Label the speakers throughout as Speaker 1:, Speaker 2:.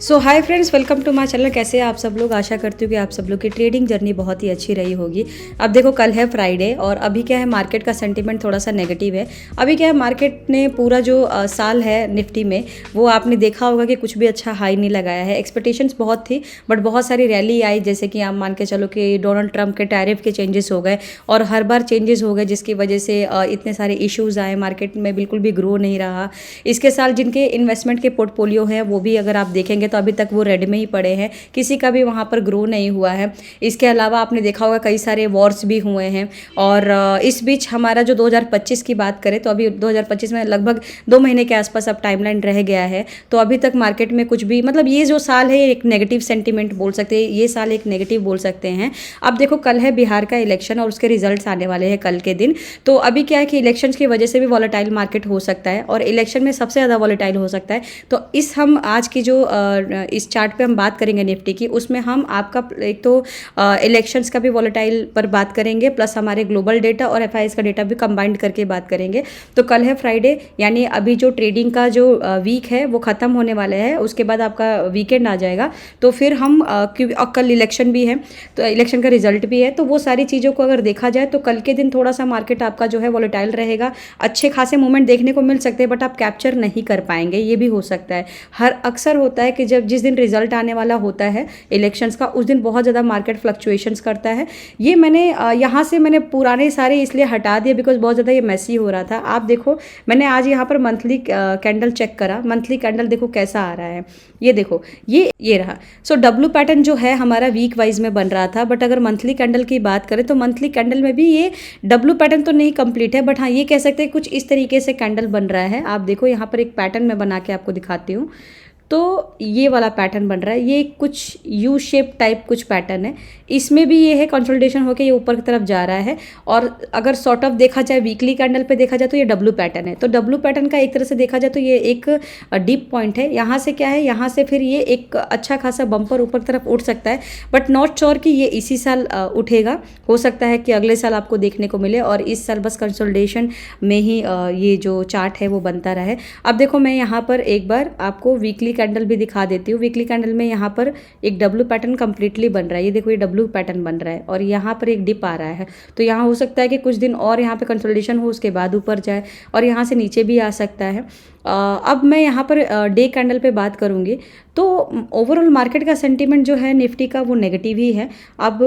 Speaker 1: So hi friends, welcome to my channel. कैसे हैं आप सब लोग? आशा करती हूँ कि आप सब लोग की ट्रेडिंग जर्नी बहुत ही अच्छी रही होगी। अब देखो, कल है फ्राइडे और अभी क्या है, मार्केट का सेंटीमेंट थोड़ा सा नेगेटिव है। अभी क्या है, मार्केट ने पूरा जो साल है निफ्टी में, वो आपने देखा होगा कि कुछ भी अच्छा हाई नहीं लगाया है। एक्सपेक्टेशंस बहुत थी बट बहुत सारी रैली आई, जैसे कि आप मान के चलो कि डोनाल्ड ट्रंप के टैरिफ के चेंजेस हो गए और हर बार चेंजेस हो गए, जिसकी वजह से इतने सारे इश्यूज आए, मार्केट में बिल्कुल भी ग्रो नहीं रहा। इसके साल जिनके इन्वेस्टमेंट के पोर्टफोलियो हैं वो भी अगर आप देखेंगे तो अभी तक वो रेड में ही पड़े हैं, किसी का भी वहाँ पर ग्रो नहीं हुआ है। इसके अलावा आपने देखा होगा कई सारे वॉर्स भी हुए हैं और इस बीच हमारा जो 2025 की बात करें तो अभी 2025 में लगभग 2 महीने के आसपास अब टाइमलाइन रह गया है। तो अभी तक मार्केट में कुछ भी, मतलब ये जो साल है एक नेगेटिव सेंटीमेंट बोल सकते हैं, ये साल एक नेगेटिव बोल सकते हैं। अब देखो, कल है बिहार का इलेक्शन और उसके रिजल्ट्स आने वाले हैं कल के दिन। तो अभी क्या है कि इलेक्शन की वजह से भी वॉलेटाइल मार्केट हो सकता है और इलेक्शन में सबसे ज़्यादा वॉलेटाइल हो सकता है। तो हम आज की जो इस चार्ट पे हम बात करेंगे निफ्टी की, उसमें हम आपका एक तो इलेक्शंस का भी वॉलेटाइल पर बात करेंगे, प्लस हमारे ग्लोबल डेटा और एफआईआईज का डेटा भी कंबाइंड करके बात करेंगे। तो कल है फ्राइडे, यानी अभी जो ट्रेडिंग का जो वीक है वो ख़त्म होने वाला है, उसके बाद आपका वीकेंड आ जाएगा। तो फिर हम कल इलेक्शन भी है, तो इलेक्शन का रिजल्ट भी है, तो वो सारी चीज़ों को अगर देखा जाए तो कल के दिन थोड़ा सा मार्केट आपका जो है वॉलेटाइल रहेगा। अच्छे खासे मूवमेंट देखने को मिल सकते हैं बट आप कैप्चर नहीं कर पाएंगे, ये भी हो सकता है। हर अक्सर होता है कि जब जिस दिन रिजल्ट आने वाला होता है इलेक्शंस का, उस दिन बहुत ज़्यादा मार्केट फ्लक्चुएशंस करता है। ये मैंने यहाँ से मैंने पुराने सारे इसलिए हटा दिए बिकॉज बहुत ज़्यादा ये मैसी हो रहा था। आप देखो, मैंने आज यहाँ पर मंथली कैंडल चेक करा, मंथली कैंडल देखो कैसा आ रहा है। ये देखो, ये रहा। सो डब्ल्यू पैटर्न जो है हमारा वीक वाइज में बन रहा था, बट अगर मंथली कैंडल की बात करें तो मंथली कैंडल में भी ये डब्ल्यू पैटर्न तो नहीं कंप्लीट है, बट हाँ ये कह सकते हैं कुछ इस तरीके से कैंडल बन रहा है। आप देखो यहाँ पर एक पैटर्न मैं बना के आपको दिखाती हूँ। तो ये वाला पैटर्न बन रहा है, ये कुछ यू शेप टाइप कुछ पैटर्न है। इसमें भी ये है कंसोलिडेशन होकर ये ऊपर की तरफ जा रहा है। और अगर सॉर्ट ऑफ देखा जाए वीकली कैंडल पे देखा जाए तो ये डब्ल्यू पैटर्न है। तो डब्ल्यू पैटर्न का एक तरह से देखा जाए तो ये एक डीप पॉइंट है। यहाँ से क्या है, यहाँ से फिर ये एक अच्छा खासा बम्पर ऊपर की तरफ उठ सकता है, बट नॉट श्योर कि ये इसी साल उठेगा। हो सकता है कि अगले साल आपको देखने को मिले और इस साल बस कंसोलिडेशन में ही ये जो चार्ट है वो बनता रहे। अब देखो, मैं यहाँ पर एक बार आपको वीकली कैंडल भी दिखा देती हूँ। वीकली कैंडल में यहाँ पर एक डब्ल्यू पैटर्न कंप्लीटली बन रहा है। ये देखो, ये डब्ल्यू पैटर्न बन रहा है और यहाँ पर एक डिप आ रहा है। तो यहाँ हो सकता है कि कुछ दिन और यहाँ पे कंसोलिडेशन हो, उसके बाद ऊपर जाए और यहाँ से नीचे भी आ सकता है। अब मैं यहाँ पर डे कैंडल पे बात करूँगी तो ओवरऑल मार्केट का सेंटीमेंट जो है निफ्टी का वो नेगेटिव ही है। अब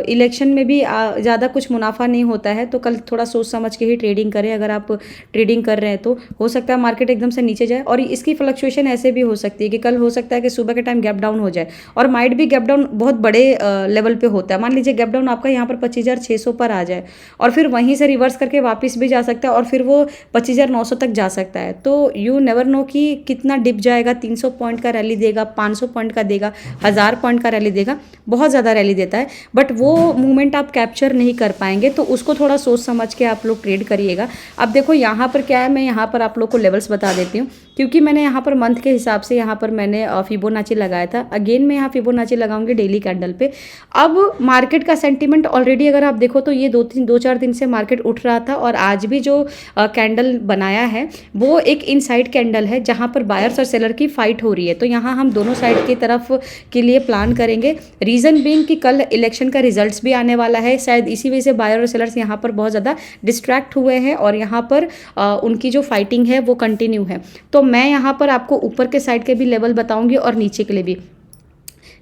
Speaker 1: इलेक्शन में भी ज़्यादा कुछ मुनाफा नहीं होता है, तो कल थोड़ा सोच समझ के ही ट्रेडिंग करें। अगर आप ट्रेडिंग कर रहे हैं तो हो सकता है मार्केट एकदम से नीचे जाए और इसकी फ्लक्चुएशन ऐसे भी हो सकती है कि कल हो सकता है कि सुबह के टाइम गैप डाउन हो जाए और माइट भी गैप डाउन बहुत बड़े लेवल पे होता है। मान लीजिए गैप डाउन आपका यहाँ पर 25,600 पर आ जाए और फिर वहीं से रिवर्स करके वापस भी जा सकता है और फिर वो 25,900 तक जा सकता है। तो यू नेवर नो कि कितना डिप जाएगा। 300 पॉइंट का रैली देगा, 500 पॉइंट का देगा, 1000 पॉइंट का रैली देगा, बहुत ज़्यादा रैली देता है, बट वो मूवमेंट आप कैप्चर नहीं कर पाएंगे। तो उसको थोड़ा सोच समझ के आप लोग ट्रेड करिएगा। अब देखो यहाँ पर क्या है, मैं यहाँ पर आप लोग को लेवल्स बता देती हूँ क्योंकि मैंने यहाँ पर मंथ के हिसाब से यहाँ पर मैंने फिबोनाची लगाया था। अगेन मैं यहाँ फिबोनाची लगाऊंगी डेली कैंडल पे। अब मार्केट का सेंटीमेंट ऑलरेडी अगर आप देखो तो ये 2-4 दिन से मार्केट उठ रहा था और आज भी जो कैंडल बनाया है वो एक इनसाइड कैंडल है जहाँ पर बायर्स और सेलर की फाइट हो रही है। तो यहाँ हम दोनों साइड की तरफ के लिए प्लान करेंगे। रीज़न बीइंग कि कल इलेक्शन का रिजल्ट्स भी आने वाला है, शायद इसी वजह से बायर और सेलर्स यहाँ पर बहुत ज़्यादा डिस्ट्रैक्ट हुए हैं और यहाँ पर उनकी जो फाइटिंग है वो कंटिन्यू है। तो मैं यहाँ पर आपको ऊपर के साइड के भी लेवल बताऊंगी और नीचे के लिए भी।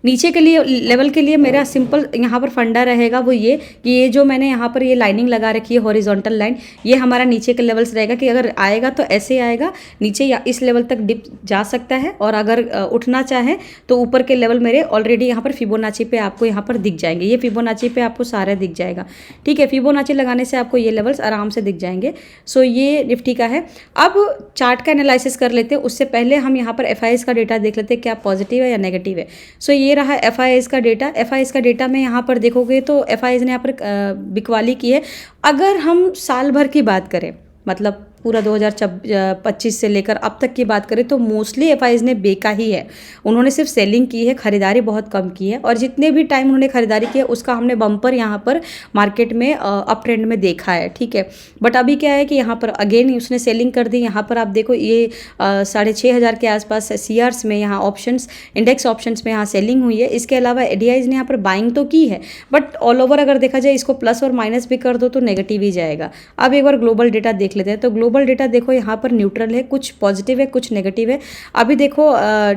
Speaker 1: नीचे के लिए लेवल के लिए मेरा सिंपल यहाँ पर फंडा रहेगा वो ये कि ये जो मैंने यहाँ पर ये लाइनिंग लगा रखी है हॉरिजॉन्टल लाइन, ये हमारा नीचे के लेवल्स रहेगा कि अगर आएगा तो ऐसे आएगा नीचे या इस लेवल तक डिप जा सकता है और अगर उठना चाहे तो ऊपर के लेवल मेरे ऑलरेडी यहाँ पर फिबोनाची पे आपको यहाँ पर दिख जाएंगे। ये फिबोनाची पे आपको सारा दिख जाएगा, ठीक है। फिबोनाची लगाने से आपको ये लेवल्स आराम से दिख जाएंगे। सो ये निफ्टी का है। अब चार्ट का एनालिसिस कर लेते हैं, उससे पहले हम यहाँ पर एफआईआईज का डेटा देख लेते हैं क्या पॉजिटिव है या नेगेटिव है। सो ये रहा एफआईआईज का डेटा। एफआईआईज का डेटा में यहाँ पर देखोगे तो एफआईआईज ने यहाँ पर बिकवाली की है। अगर हम साल भर की बात करें, मतलब पूरा 2025 से लेकर अब तक की बात करें तो मोस्टली एफआईज ने बेचा ही है। उन्होंने सिर्फ सेलिंग की है, खरीदारी बहुत कम की है, और जितने भी टाइम उन्होंने खरीदारी की है उसका हमने बम्पर यहाँ पर मार्केट में अप ट्रेंड में देखा है, ठीक है। बट अभी क्या है कि यहाँ पर अगेन उसने सेलिंग कर दी। यहाँ पर आप देखो ये 6,500 के आसपास सीआरस में यहाँ ऑप्शंस, इंडेक्स ऑप्शंस में यहाँ सेलिंग हुई है। इसके अलावा एडीआईज ने यहाँ पर बाइंग तो की है, बट ऑल ओवर अगर देखा जाए इसको प्लस और माइनस भी कर दो तो नेगेटिव ही जाएगा। अब एक बार ग्लोबल डेटा देख लेते हैं। तो ग्लोबल डेटा देखो यहाँ पर न्यूट्रल है, कुछ पॉजिटिव है कुछ नेगेटिव है। अभी देखो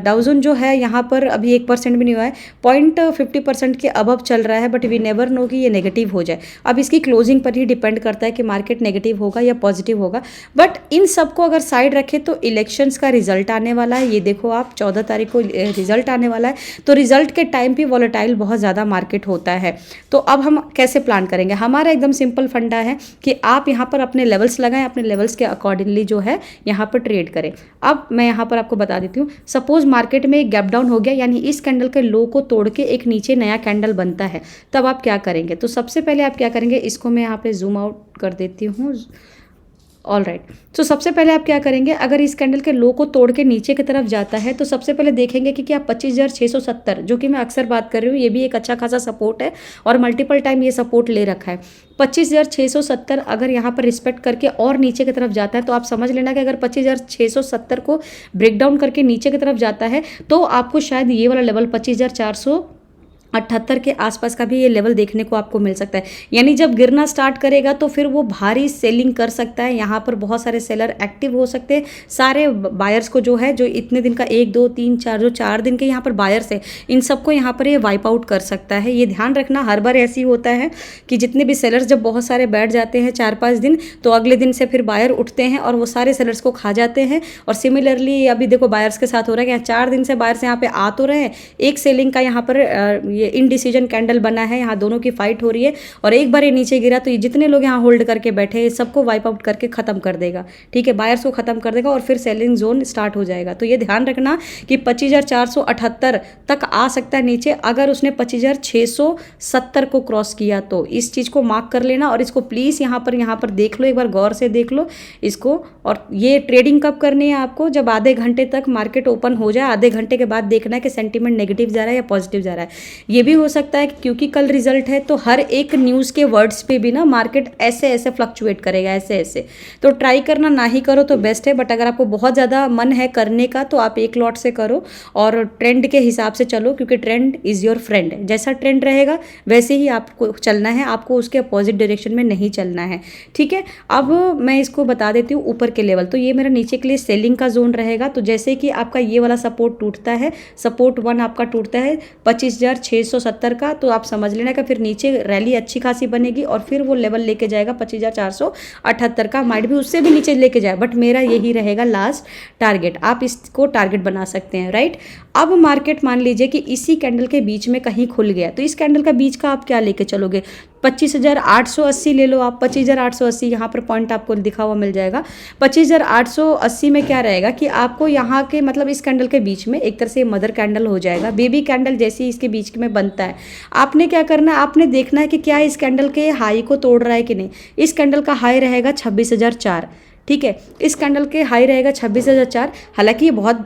Speaker 1: डाउजोन जो है यहाँ पर अभी 1% भी नहीं हुआ है, 0.50% के अबव चल रहा है, बट वी नेवर नो कि ये नेगेटिव हो जाए। अब इसकी क्लोजिंग पर ही डिपेंड करता है कि मार्केट नेगेटिव होगा या पॉजिटिव होगा। बट इन सबको अगर साइड रखें तो इलेक्शंस का रिजल्ट आने वाला है। ये देखो आप 14 तारीख को रिजल्ट आने वाला है, तो रिजल्ट के टाइम पे वॉलेटाइल बहुत ज़्यादा मार्केट होता है। तो अब हम कैसे प्लान करेंगे? हमारा एकदम सिंपल फंडा है कि आप यहाँ पर अपने लेवल्स लगाएं, अपने लेवल्स के अकॉर्डिंगली जो है यहाँ पर ट्रेड करें। अब मैं यहाँ पर आपको बता देती हूँ, सपोज मार्केट में एक गैप डाउन हो गया, यानी इस कैंडल के लो को तोड़ के एक नीचे नया कैंडल बनता है, तब आप क्या करेंगे? तो सबसे पहले आप क्या करेंगे, इसको मैं यहाँ पे जूम आउट कर देती हूँ। ऑल राइट, तो सबसे पहले आप क्या करेंगे, अगर इस कैंडल के लो को तोड़ के नीचे की तरफ जाता है तो सबसे पहले देखेंगे कि क्या 25,670, जो कि मैं अक्सर बात कर रही हूँ, ये भी एक अच्छा खासा सपोर्ट है और मल्टीपल टाइम ये सपोर्ट ले रखा है। 25,670 अगर यहाँ पर रिस्पेक्ट करके और नीचे की तरफ जाता है तो आप समझ लेना कि अगर 25,670 को ब्रेक डाउन करके नीचे की तरफ जाता है तो आपको शायद ये वाला लेवल 25,478 के आसपास का भी ये लेवल देखने को आपको मिल सकता है। यानी जब गिरना स्टार्ट करेगा तो फिर वो भारी सेलिंग कर सकता है। यहाँ पर बहुत सारे सेलर एक्टिव हो सकते हैं, सारे बायर्स को जो है, जो इतने दिन का 1 2 3 4 जो 4 दिन के यहाँ पर बायर्स है, इन सबको यहाँ पर ये वाइप आउट कर सकता है। ये ध्यान रखना, हर बार ऐसी होता है कि जितने भी सेलर्स जब बहुत सारे बैठ जाते हैं 4-5 दिन, तो अगले दिन से फिर बायर उठते हैं और वो सारे सेलर्स को खा जाते हैं। और सिमिलरली अभी देखो बायर्स के साथ हो रहा है कि 4 दिन से बायर्स यहाँ पे आ तो रहे हैं, एक सेलिंग का यहाँ पर ये इनडिसीजन कैंडल बना है, यहाँ दोनों की फाइट हो रही है, और एक बार ये नीचे गिरा तो ये जितने लोग यहाँ होल्ड करके बैठे हैं सबको वाइप आउट करके खत्म कर देगा, ठीक है, बायर्स को खत्म कर देगा और फिर सेलिंग जोन स्टार्ट हो जाएगा। तो ये ध्यान रखना कि 25,478 तक आ सकता है नीचे, अगर उसने 25,670 को क्रॉस किया तो इस चीज़ को मार्क कर लेना। और इसको प्लीज़ यहाँ पर देख लो, एक बार गौर से देख लो इसको। और ये ट्रेडिंग कब करनी है आपको? जब आधे घंटे तक मार्केट ओपन हो जाए, आधे घंटे के बाद देखना है कि सेंटीमेंट नेगेटिव जा रहा है या पॉजिटिव जा रहा है। ये भी हो सकता है कि क्योंकि कल रिजल्ट है तो हर एक न्यूज़ के वर्ड्स पे भी ना मार्केट ऐसे ऐसे फ्लक्चुएट करेगा, ऐसे ऐसे। तो ट्राई करना ना ही करो तो बेस्ट है, बट अगर आपको बहुत ज़्यादा मन है करने का तो आप एक लॉट से करो और ट्रेंड के हिसाब से चलो, क्योंकि ट्रेंड इज़ योर फ्रेंड। जैसा ट्रेंड रहेगा वैसे ही आपको चलना है, आपको उसके अपोजिट डायरेक्शन में नहीं चलना है, ठीक है। अब मैं इसको बता देती हूँ ऊपर के लेवल। तो ये मेरा नीचे के लिए सेलिंग का जोन रहेगा। तो जैसे कि आपका ये वाला सपोर्ट टूटता है, सपोर्ट 1 आपका टूटता है 25,670 का, तो आप समझ लेना कि फिर नीचे रैली अच्छी खासी बनेगी और फिर वो लेवल लेके जाएगा 25,478 का, माइट भी उससे भी नीचे लेके जाए, बट मेरा यही रहेगा लास्ट टारगेट। आप इसको टारगेट बना सकते हैं, राइट। अब मार्केट मान लीजिए कि इसी कैंडल के बीच में कहीं खुल गया, तो इस कैंडल का बीच का आप क्या लेके चलोगे? 25,880 ले लो आप, 25,880 यहाँ पर पॉइंट आपको दिखा हुआ मिल जाएगा। 25,880 में क्या रहेगा कि आपको यहाँ के मतलब इस कैंडल के बीच में एक तरह से मदर कैंडल हो जाएगा, बेबी कैंडल जैसे इसके बीच में बनता है। आपने क्या करना है, आपने देखना है कि क्या इस कैंडल के हाई को तोड़ रहा है कि नहीं। इस कैंडल का हाई रहेगा 26,004, ठीक है, इस कैंडल के हाई रहेगा 26,004। हालांकि ये बहुत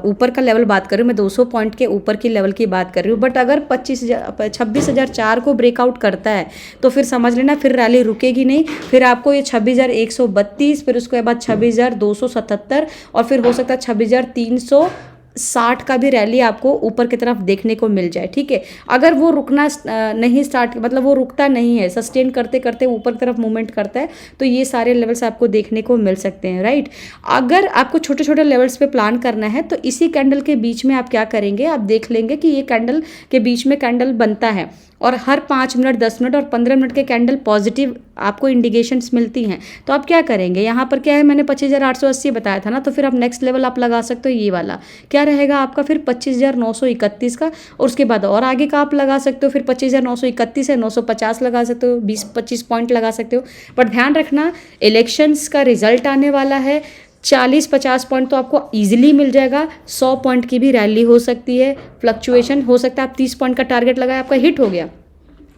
Speaker 1: ऊपर का लेवल बात कर रही हूँ मैं, 200 पॉइंट के ऊपर की लेवल की बात कर रही हूँ। बट अगर 26,004 को ब्रेकआउट करता है तो फिर समझ लेना फिर रैली रुकेगी नहीं, फिर आपको ये 26,132, फिर उसके बाद 26,277 और फिर हो सकता है 26,360 का भी रैली आपको ऊपर की तरफ देखने को मिल जाए, ठीक है। अगर वो रुकना नहीं स्टार्ट, मतलब वो रुकता नहीं है, सस्टेन करते करते ऊपर की तरफ मूवमेंट करता है, तो ये सारे लेवल्स आपको देखने को मिल सकते हैं, राइट। अगर आपको छोटे छोटे लेवल्स पे प्लान करना है तो इसी कैंडल के बीच में आप क्या करेंगे, आप देख लेंगे कि ये कैंडल के बीच में कैंडल बनता है और हर 5 मिनट 10 मिनट और 15 मिनट के कैंडल पॉजिटिव आपको इंडिकेशंस मिलती हैं। तो आप क्या करेंगे, यहाँ पर क्या है, मैंने 25,880 बताया था ना, तो फिर आप नेक्स्ट लेवल आप लगा सकते हो, ये वाला क्या रहेगा आपका फिर 25,931 का, और उसके बाद और आगे का आप लगा सकते हो, फिर 25,931 है 950 लगा सकते हो, 20-25 पॉइंट लगा सकते हो। बट ध्यान रखना इलेक्शंस का रिजल्ट आने वाला है, 40-50 पॉइंट तो आपको ईजिली मिल जाएगा, 100 पॉइंट की भी रैली हो सकती है, फ्लक्चुएशन हो सकता है। आप 30 पॉइंट का टारगेट लगाया, आपका हिट हो गया,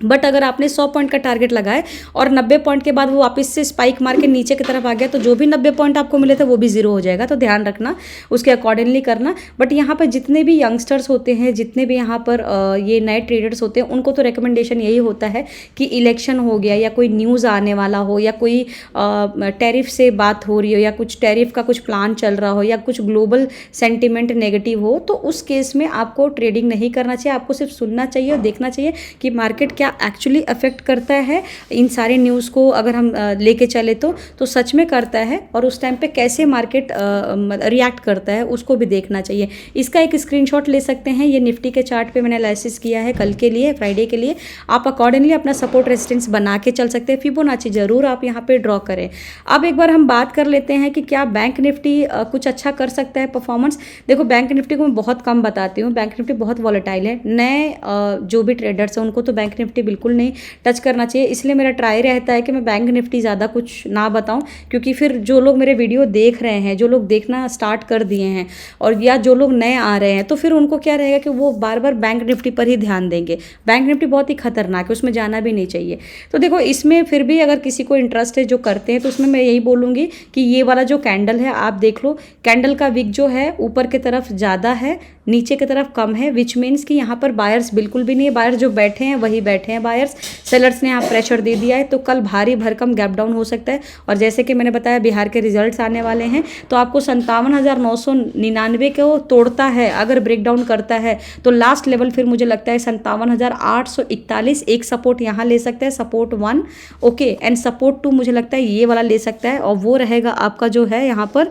Speaker 1: बट अगर आपने 100 पॉइंट का टारगेट लगाए और 90 पॉइंट के बाद वो वापस से स्पाइक मार के नीचे की तरफ आ गया, तो जो भी 90 पॉइंट आपको मिले थे वो भी जीरो हो जाएगा। तो ध्यान रखना, उसके अकॉर्डिंगली करना। बट यहाँ पर जितने भी यंगस्टर्स होते हैं, जितने भी यहाँ पर ये नए ट्रेडर्स होते हैं, उनको तो रिकमेंडेशन यही होता है कि इलेक्शन हो गया या कोई न्यूज़ आने वाला हो या कोई टैरिफ से बात हो रही हो या कुछ टैरिफ का कुछ प्लान चल रहा हो या कुछ ग्लोबल सेंटिमेंट नेगेटिव हो, तो उस केस में आपको ट्रेडिंग नहीं करना चाहिए। आपको सिर्फ सुनना चाहिए और देखना चाहिए कि मार्केट क्या एक्चुअली अफेक्ट करता है इन सारे न्यूज़ को। अगर हम लेके चले तो सच में करता है, और उस टाइम पे कैसे मार्केट रिएक्ट करता है उसको भी देखना चाहिए। इसका एक स्क्रीनशॉट ले सकते हैं। ये निफ्टी के चार्ट पे मैंने एनालिसिस किया है कल के लिए, फ्राइडे के लिए। आप अकॉर्डिंगली अपना सपोर्ट रेजिस्टेंस बना के चल सकते हैं। फिबोनाची जरूर आप यहाँ पे ड्रॉ करें। अब एक बार हम बात कर लेते हैं कि क्या बैंक निफ्टी कुछ अच्छा कर सकता है परफॉर्मेंस। देखो, बैंक निफ्टी को मैं बहुत कम बताती हूँ। बैंक निफ्टी बहुत वॉलेटाइल है। नए जो भी ट्रेडर्स हैं उनको तो बैंक निफ्टी बिल्कुल नहीं टच करना चाहिए। इसलिए मेरा ट्राई रहता है कि मैं बैंक निफ्टी ज़्यादा कुछ ना बताऊं, क्योंकि फिर जो लोग मेरे वीडियो देख रहे हैं, जो लोग देखना स्टार्ट कर दिए हैं, और या जो लोग नए आ रहे हैं, तो फिर उनको क्या रहेगा कि वो बार बार बैंक निफ्टी पर ही ध्यान देंगे। बैंक निफ्टी बहुत ही खतरनाक है, उसमें जाना भी नहीं चाहिए। तो देखो, इसमें फिर भी अगर किसी को इंटरेस्ट है जो करते हैं, तो उसमें मैं यही बोलूँगी कि ये वाला जो कैंडल है आप देख लो, कैंडल का विक जो है ऊपर की तरफ ज़्यादा है, नीचे की तरफ कम है, विच मीन्स कि यहाँ पर बायर्स बिल्कुल भी नहीं है। बायर्स जो बैठे हैं वही बैठे हैं बायर्स। सेलर्स ने यहाँ प्रेशर दे दिया है, तो कल भारी भरकम गैप डाउन हो सकता है। और जैसे कि मैंने बताया, बिहार के रिजल्ट्स आने वाले हैं, तो आपको 57,999 को तोड़ता है, अगर ब्रेक डाउन करता है, तो लास्ट लेवल फिर मुझे लगता है 57,841 एक सपोर्ट यहाँ ले सकता है, सपोर्ट 1, ओके। एंड सपोर्ट 2 मुझे लगता है ये वाला ले सकता है, और वो रहेगा आपका जो है यहाँ पर,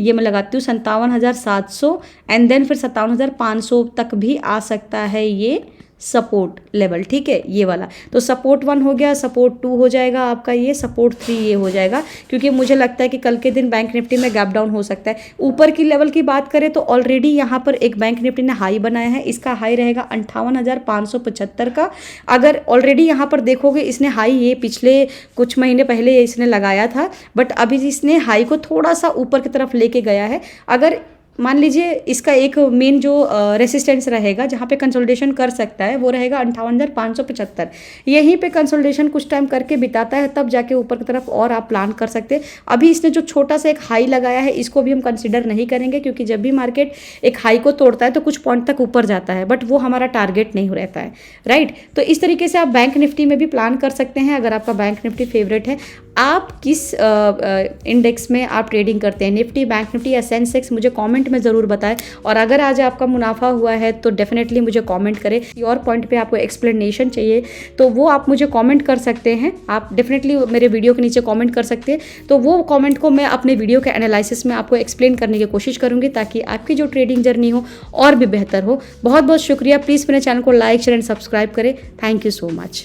Speaker 1: ये मैं लगाती हूँ 57,700, एंड देन फिर 57,500 तक भी आ सकता है ये सपोर्ट लेवल, ठीक है, ये वाला। तो सपोर्ट 1 हो गया, सपोर्ट 2 हो जाएगा आपका, ये सपोर्ट 3 ये हो जाएगा, क्योंकि मुझे लगता है कि कल के दिन बैंक निफ्टी में गैप डाउन हो सकता है। ऊपर की लेवल की बात करें तो ऑलरेडी यहाँ पर एक बैंक निफ्टी ने हाई बनाया है, इसका हाई रहेगा 58,575 का। अगर ऑलरेडी यहाँ पर देखोगे, इसने हाई ये पिछले कुछ महीने पहले इसने लगाया था, बट अभी इसने हाई को थोड़ा सा ऊपर की तरफ लेके गया है। अगर मान लीजिए इसका एक मेन जो रेसिस्टेंस रहेगा जहाँ पे कंसोलिडेशन कर सकता है, वो रहेगा 58,575। यहीं पे कंसोलिडेशन कुछ टाइम करके बिताता है, तब जाके ऊपर की तरफ और आप प्लान कर सकते हैं। अभी इसने जो छोटा सा एक हाई लगाया है, इसको भी हम कंसिडर नहीं करेंगे, क्योंकि जब भी मार्केट एक हाई को तोड़ता है तो कुछ पॉइंट तक ऊपर जाता है, बट वो हमारा टारगेट नहीं रहता है, राइट। तो इस तरीके से आप बैंक निफ्टी में भी प्लान कर सकते हैं, अगर आपका बैंक निफ्टी फेवरेट है। आप किस इंडेक्स में आप ट्रेडिंग करते हैं, निफ्टी, बैंक निफ्टी या सेंसेक्स, मुझे कमेंट में ज़रूर बताएं। और अगर आज आपका मुनाफा हुआ है तो डेफिनेटली मुझे कमेंट करें। और पॉइंट पे आपको एक्सप्लेनेशन चाहिए तो वो आप मुझे कमेंट कर सकते हैं, आप डेफिनेटली मेरे वीडियो के नीचे कमेंट कर सकते हैं। तो वो कमेंट को मैं अपने वीडियो के एनालिसिस में आपको एक्सप्लेन करने की कोशिश करूँगी, ताकि आपकी जो ट्रेडिंग जर्नी हो और भी बेहतर हो। बहुत बहुत शुक्रिया। प्लीज़ मेरे चैनल को लाइक, शेयर एंड सब्सक्राइब करें। Thank you so much.